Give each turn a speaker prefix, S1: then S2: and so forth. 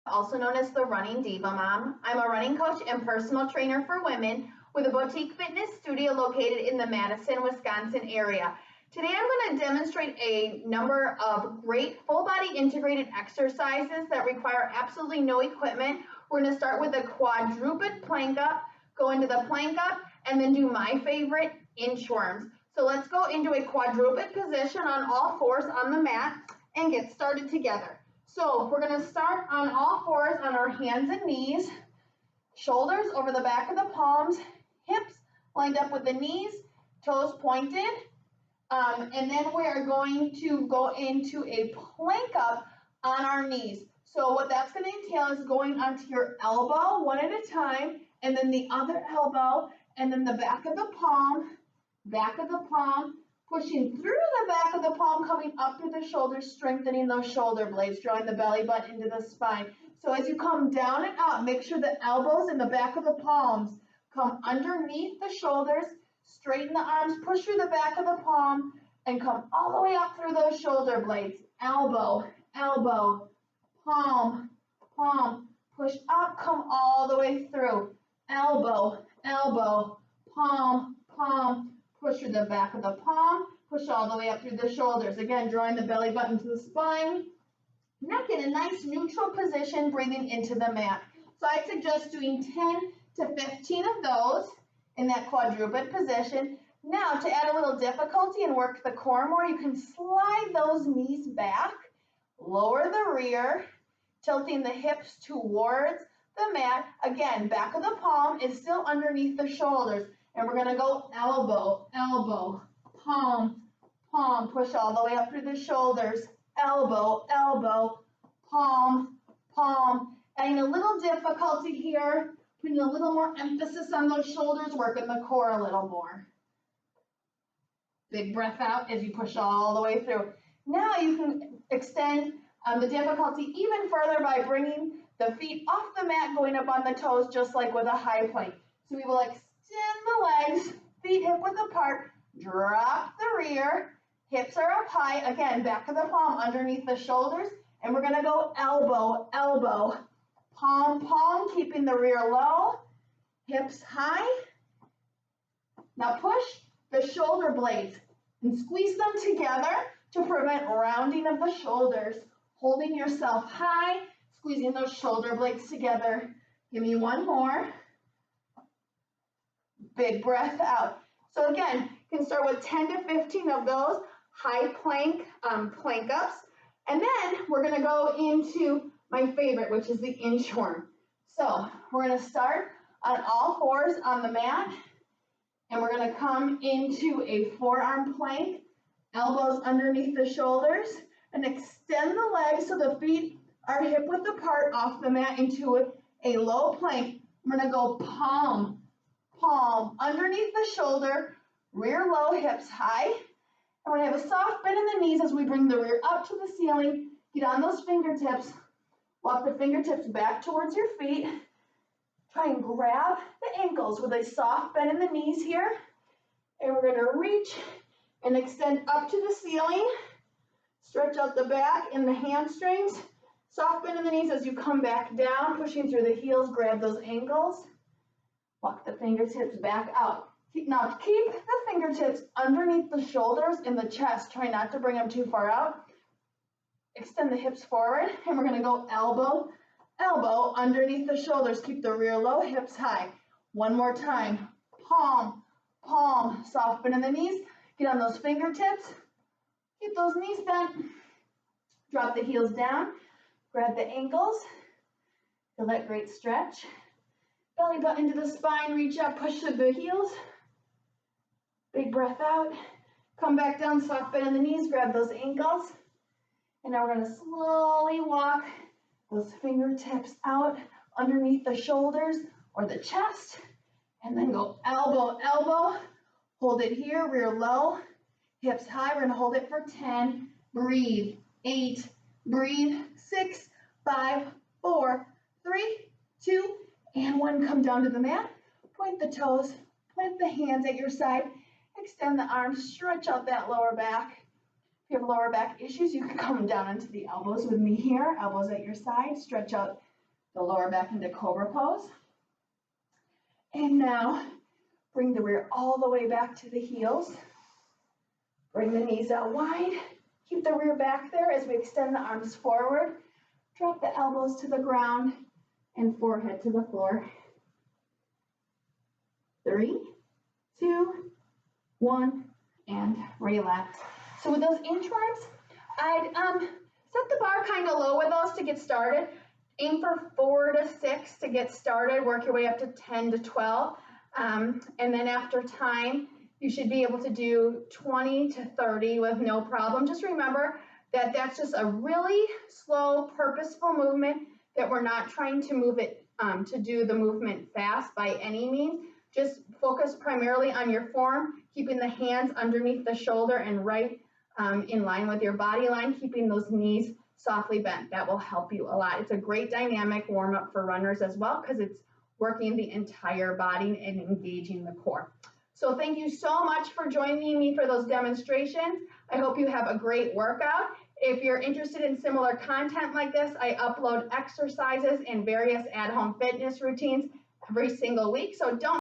S1: Also known as the Running Diva Mom. I'm a running coach and personal trainer for women with a boutique fitness studio located in the Madison, Wisconsin area. Today I'm going to demonstrate a number of great full body integrated exercises that require absolutely no equipment. We're going to start with a quadruped plank up, go into the plank up, and then do my favorite, inchworms. So let's go into a quadruped position on all fours on the mat and get started together. So we're going to start on all fours on our hands and knees, shoulders over the back of the palms, hips lined up with the knees, toes pointed, and then we are going to go into a plank up on our knees. So what that's going to entail is going onto your elbow one at a time, and then the other elbow, and then the back of the palm, pushing through the back of the palm, coming up through the shoulders, strengthening those shoulder blades, drawing the belly button into the spine. So as you come down and up, make sure the elbows and the back of the palms come underneath the shoulders, straighten the arms, push through the back of the palm, and come all the way up through those shoulder blades. Elbow, elbow, palm, palm, push up, come all the way through. Elbow, elbow, palm, palm, push through the back of the palm, push all the way up through the shoulders. Again, drawing the belly button to the spine. Neck in a nice neutral position, breathing into the mat. So I suggest doing 10 to 15 of those in that quadruped position. Now, to add a little difficulty and work the core more, you can slide those knees back, lower the rear, tilting the hips towards the mat. Again, back of the palm is still underneath the shoulders. And we're going to go elbow, elbow, palm, palm, push all the way up through the shoulders, elbow, elbow, palm, palm. Adding a little difficulty here, putting a little more emphasis on those shoulders, working the core a little more. Big breath out as you push all the way through. Now you can extend the difficulty even further by bringing the feet off the mat, going up on the toes, just like with a high plank. So we will extend the legs, feet hip width apart, drop the rear, hips are up high, again, back of the palm underneath the shoulders, and we're going to go elbow, elbow, palm, palm, keeping the rear low, hips high. Now push the shoulder blades and squeeze them together to prevent rounding of the shoulders, holding yourself high, squeezing those shoulder blades together. Give me one more. Big breath out. So again, you can start with 10 to 15 of those high plank plank ups. And then we're going to go into my favorite, which is the inchworm. So we're going to start on all fours on the mat. And we're going to come into a forearm plank, elbows underneath the shoulders, and extend the legs so the feet are hip width apart off the mat into a low plank. I'm going to go palm, palm underneath the shoulder, rear low, hips high. And we're going to have a soft bend in the knees as we bring the rear up to the ceiling. Get on those fingertips. Walk the fingertips back towards your feet. Try and grab the ankles with a soft bend in the knees here. And we're going to reach and extend up to the ceiling. Stretch out the back and the hamstrings. Soft bend in the knees as you come back down, pushing through the heels, grab those ankles. Walk the fingertips back out. Now keep the fingertips underneath the shoulders and the chest. Try not to bring them too far out. Extend the hips forward, and we're going to go elbow, elbow underneath the shoulders. Keep the rear low, hips high. One more time. Palm, palm, soft bend in the knees. Get on those fingertips. Keep those knees bent. Drop the heels down. Grab the ankles. Feel that great stretch. Belly button into the spine. Reach up, push through the heels. Big breath out. Come back down, soft bend in the knees. Grab those ankles. And now we're going to slowly walk those fingertips out underneath the shoulders or the chest. And then go elbow, elbow. Hold it here, rear low, hips high. We're going to hold it for 10. Breathe. 8. Breathe. 6, 5, 4, 3, 2, and 1. Come down to the mat. Point the toes. Plant the hands at your side. Extend the arms. Stretch out that lower back. If you have lower back issues, you can come down into the elbows with me here. Elbows at your side. Stretch out the lower back into cobra pose. And now bring the rear all the way back to the heels. Bring the knees out wide. Keep the rear back there as we extend the arms forward. Drop the elbows to the ground and forehead to the floor. 3, 2, 1, and relax. So with those inchworms, I'd set the bar kind of low with those to get started. Aim for 4 to 6 to get started. Work your way up to 10 to 12. And then after time, you should be able to do 20 to 30 with no problem. Just remember that that's just a really slow, purposeful movement, that we're not trying to move it to do the movement fast by any means. Just focus primarily on your form, keeping the hands underneath the shoulder and right in line with your body line, keeping those knees softly bent. That will help you a lot. It's a great dynamic warm-up for runners as well, because it's working the entire body and engaging the core. So thank you so much for joining me for those demonstrations. I hope you have a great workout. If you're interested in similar content like this, I upload exercises and various at-home fitness routines every single week. So don't